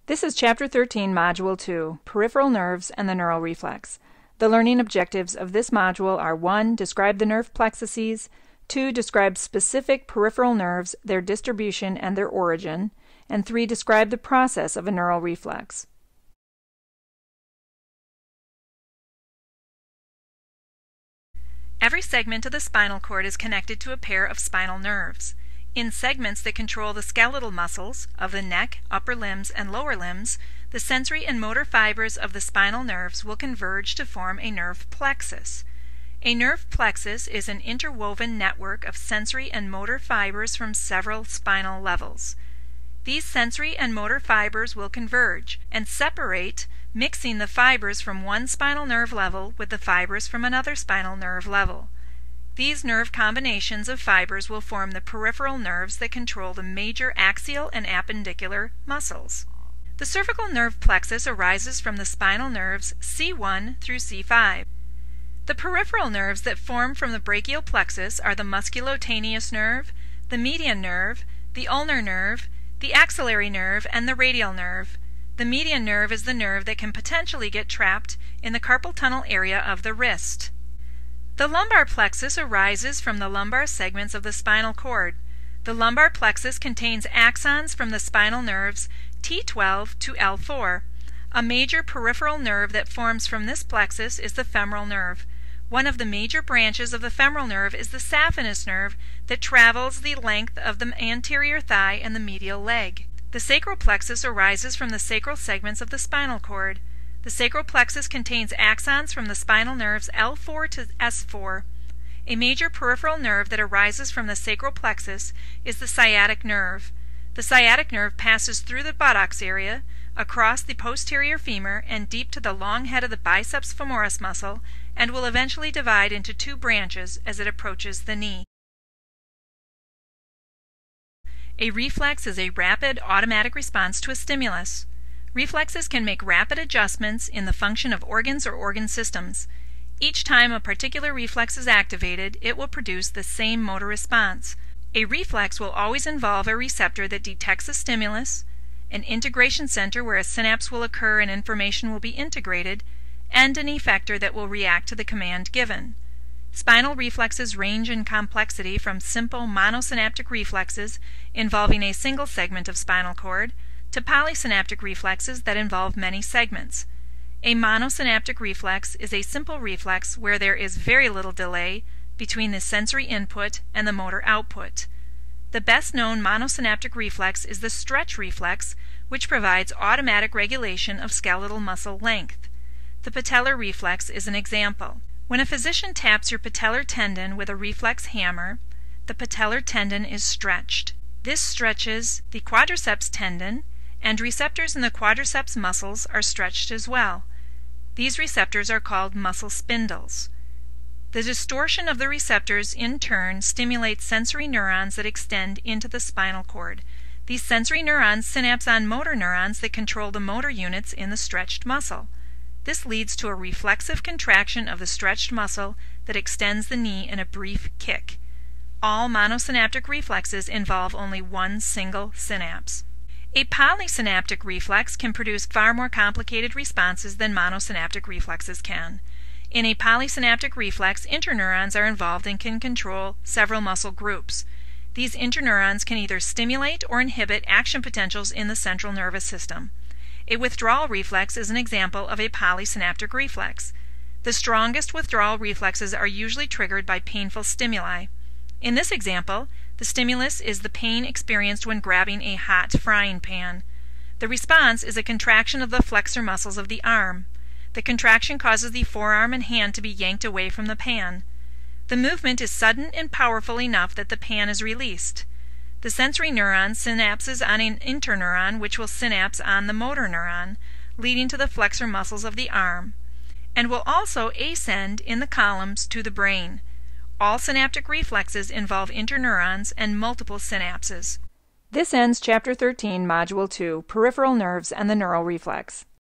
This is Chapter 13, Module 2, Peripheral Nerves and the Neural Reflex. The learning objectives of this module are 1. Describe the nerve plexuses, 2. Describe specific peripheral nerves, their distribution and their origin, and 3. Describe the process of a neural reflex. Every segment of the spinal cord is connected to a pair of spinal nerves. In segments that control the skeletal muscles of the neck, upper limbs, and lower limbs, the sensory and motor fibers of the spinal nerves will converge to form a nerve plexus. A nerve plexus is an interwoven network of sensory and motor fibers from several spinal levels. These sensory and motor fibers will converge and separate, mixing the fibers from one spinal nerve level with the fibers from another spinal nerve level. These nerve combinations of fibers will form the peripheral nerves that control the major axial and appendicular muscles. The cervical nerve plexus arises from the spinal nerves C1 through C5. The peripheral nerves that form from the brachial plexus are the musculocutaneous nerve, the median nerve, the ulnar nerve, the axillary nerve, and the radial nerve. The median nerve is the nerve that can potentially get trapped in the carpal tunnel area of the wrist. The lumbar plexus arises from the lumbar segments of the spinal cord. The lumbar plexus contains axons from the spinal nerves T12 to L4. A major peripheral nerve that forms from this plexus is the femoral nerve. One of the major branches of the femoral nerve is the saphenous nerve that travels the length of the anterior thigh and the medial leg. The sacral plexus arises from the sacral segments of the spinal cord. The sacral plexus contains axons from the spinal nerves L4 to S4. A major peripheral nerve that arises from the sacral plexus is the sciatic nerve. The sciatic nerve passes through the buttocks area, across the posterior femur, and deep to the long head of the biceps femoris muscle, and will eventually divide into two branches as it approaches the knee. A reflex is a rapid, automatic response to a stimulus. Reflexes can make rapid adjustments in the function of organs or organ systems. Each time a particular reflex is activated, it will produce the same motor response. A reflex will always involve a receptor that detects a stimulus, an integration center where a synapse will occur and information will be integrated, and an effector that will react to the command given. Spinal reflexes range in complexity from simple monosynaptic reflexes involving a single segment of spinal cord to polysynaptic reflexes that involve many segments. A monosynaptic reflex is a simple reflex where there is very little delay between the sensory input and the motor output. The best known monosynaptic reflex is the stretch reflex, which provides automatic regulation of skeletal muscle length. The patellar reflex is an example. When a physician taps your patellar tendon with a reflex hammer, the patellar tendon is stretched. This stretches the quadriceps tendon, and receptors in the quadriceps muscles are stretched as well. These receptors are called muscle spindles. The distortion of the receptors in turn stimulates sensory neurons that extend into the spinal cord. These sensory neurons synapse on motor neurons that control the motor units in the stretched muscle. This leads to a reflexive contraction of the stretched muscle that extends the knee in a brief kick. All monosynaptic reflexes involve only one single synapse. A polysynaptic reflex can produce far more complicated responses than monosynaptic reflexes can. In a polysynaptic reflex, interneurons are involved and can control several muscle groups. These interneurons can either stimulate or inhibit action potentials in the central nervous system. A withdrawal reflex is an example of a polysynaptic reflex. The strongest withdrawal reflexes are usually triggered by painful stimuli. In this example, the stimulus is the pain experienced when grabbing a hot frying pan. The response is a contraction of the flexor muscles of the arm. The contraction causes the forearm and hand to be yanked away from the pan. The movement is sudden and powerful enough that the pan is released. The sensory neuron synapses on an interneuron which will synapse on the motor neuron, leading to the flexor muscles of the arm, and will also ascend in the columns to the brain. All synaptic reflexes involve interneurons and multiple synapses. This ends Chapter 13, Module 2, Peripheral Nerves and the Neural Reflex.